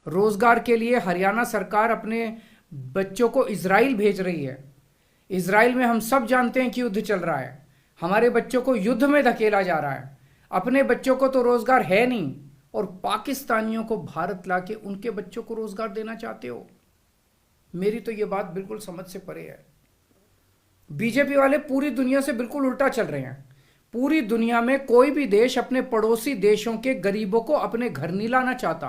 रोजगार के लिए हरियाणा सरकार अपने बच्चों को इजराइल भेज रही है। इजराइल में हम सब जानते हैं कि युद्ध चल रहा है। हमारे बच्चों को युद्ध में धकेला जा रहा है। अपने बच्चों को तो रोजगार है नहीं, और पाकिस्तानियों को भारत लाके उनके बच्चों को रोजगार देना चाहते हो। मेरी तो ये बात बिल्कुल समझ से परे है। बीजेपी वाले पूरी दुनिया से बिल्कुल उल्टा चल रहे हैं। पूरी दुनिया में कोई भी देश अपने पड़ोसी देशों के गरीबों को अपने घर नहीं लाना चाहता।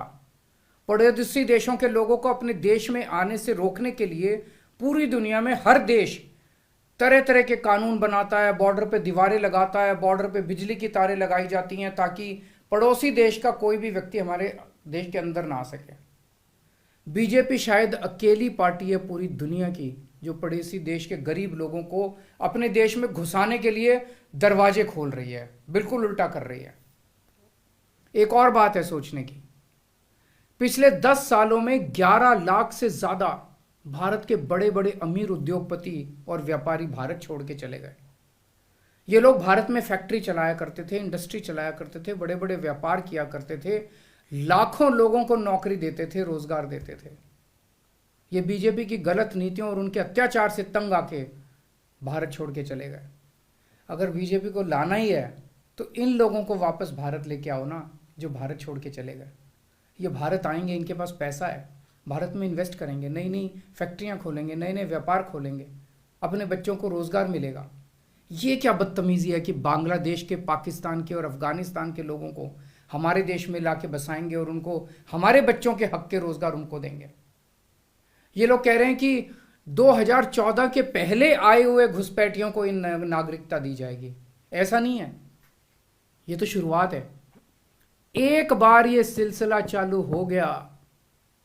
पड़ोसी देशों के लोगों को अपने देश में आने से रोकने के लिए पूरी दुनिया में हर देश तरह तरह के कानून बनाता है, बॉर्डर पे दीवारें लगाता है, बॉर्डर पे बिजली की तारें लगाई जाती हैं ताकि पड़ोसी देश का कोई भी व्यक्ति हमारे देश के अंदर ना आ सके। बीजेपी शायद अकेली पार्टी है पूरी दुनिया की जो पड़ोसी देश के गरीब लोगों को अपने देश में घुसाने के लिए दरवाजे खोल रही है, बिल्कुल उल्टा कर रही है। एक और बात है सोचने की, पिछले 10 सालों में 11 लाख से ज्यादा भारत के बड़े बड़े अमीर उद्योगपति और व्यापारी भारत छोड़ के चले गए। ये लोग भारत में फैक्ट्री चलाया करते थे, इंडस्ट्री चलाया करते थे, बड़े बड़े व्यापार किया करते थे, लाखों लोगों को नौकरी देते थे, रोजगार देते थे। ये बीजेपी की गलत नीतियों और उनके अत्याचार से तंग आके भारत छोड़ के चले गए। अगर बीजेपी को लाना ही है तो इन लोगों को वापस भारत लेके आओ ना, जो भारत छोड़ के चले गए। ये भारत आएंगे, इनके पास पैसा है, भारत में इन्वेस्ट करेंगे, नई नई फैक्ट्रियां खोलेंगे, नए नए व्यापार खोलेंगे, अपने बच्चों को रोजगार मिलेगा। ये क्या बदतमीजी है कि बांग्लादेश के, पाकिस्तान के और अफगानिस्तान के लोगों को हमारे देश में लाके बसाएंगे और उनको हमारे बच्चों के हक के रोजगार उनको देंगे। ये लोग कह रहे हैं कि 2014 के पहले आए हुए घुसपैठियों को इन नागरिकता दी जाएगी। ऐसा नहीं है, ये तो शुरुआत है। एक बार ये सिलसिला चालू हो गया,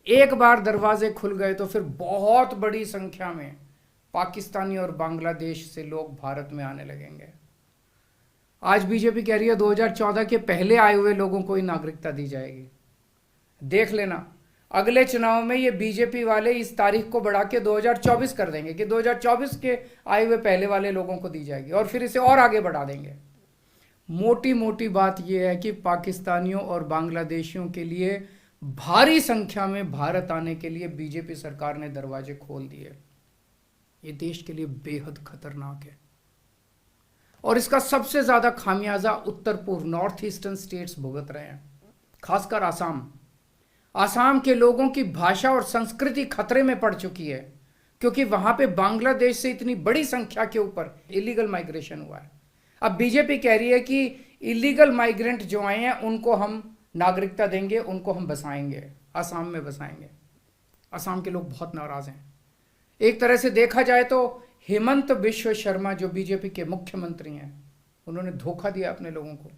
एक बार दरवाजे खुल गए तो फिर बहुत बड़ी संख्या में पाकिस्तानी और बांग्लादेश से लोग भारत में आने लगेंगे। आज बीजेपी कह रही है 2014 के पहले आए हुए लोगों को ही नागरिकता दी जाएगी। देख लेना, अगले चुनाव में ये बीजेपी वाले इस तारीख को बढ़ा के 2024 कर देंगे कि 2024 के आए हुए पहले वाले लोगों को दी जाएगी, और फिर इसे और आगे बढ़ा देंगे। मोटी मोटी बात यह है कि पाकिस्तानियों और बांग्लादेशियों के लिए भारी संख्या में भारत आने के लिए बीजेपी सरकार ने दरवाजे खोल दिए। ये देश के लिए बेहद खतरनाक है, और इसका सबसे ज्यादा खामियाजा उत्तर पूर्व नॉर्थ ईस्टर्न स्टेट्स भुगत रहे हैं, खासकर आसाम। आसाम के लोगों की भाषा और संस्कृति खतरे में पड़ चुकी है, क्योंकि वहां पे बांग्लादेश से इतनी बड़ी संख्या के ऊपर इलीगल माइग्रेशन हुआ है। अब बीजेपी कह रही है कि इलीगल माइग्रेंट जो आए हैं उनको हम नागरिकता देंगे, उनको हम बसाएंगे, आसाम में बसाएंगे। आसाम के लोग बहुत नाराज हैं। एक तरह से देखा जाए तो हेमंत बिश्व शर्मा जो बीजेपी के मुख्यमंत्री हैं, उन्होंने धोखा दिया अपने लोगों को।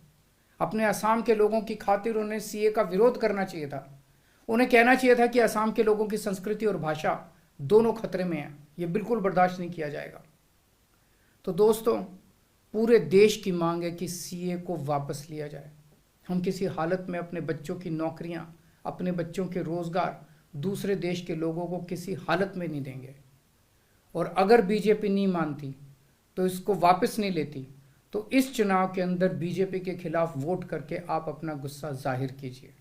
अपने असम के लोगों की खातिर उन्हें सीए का विरोध करना चाहिए था। उन्हें कहना चाहिए था कि असम के लोगों की संस्कृति और भाषा दोनों खतरे में है, ये बिल्कुल बर्दाश्त नहीं किया जाएगा। तो दोस्तों, पूरे देश की मांग है कि सीए को वापस लिया जाए। हम किसी हालत में अपने बच्चों की नौकरियां, अपने बच्चों के रोजगार दूसरे देश के लोगों को किसी हालत में नहीं देंगे। और अगर बीजेपी नहीं मानती तो इसको वापस नहीं लेती, तो इस चुनाव के अंदर बीजेपी के खिलाफ वोट करके आप अपना गुस्सा जाहिर कीजिए।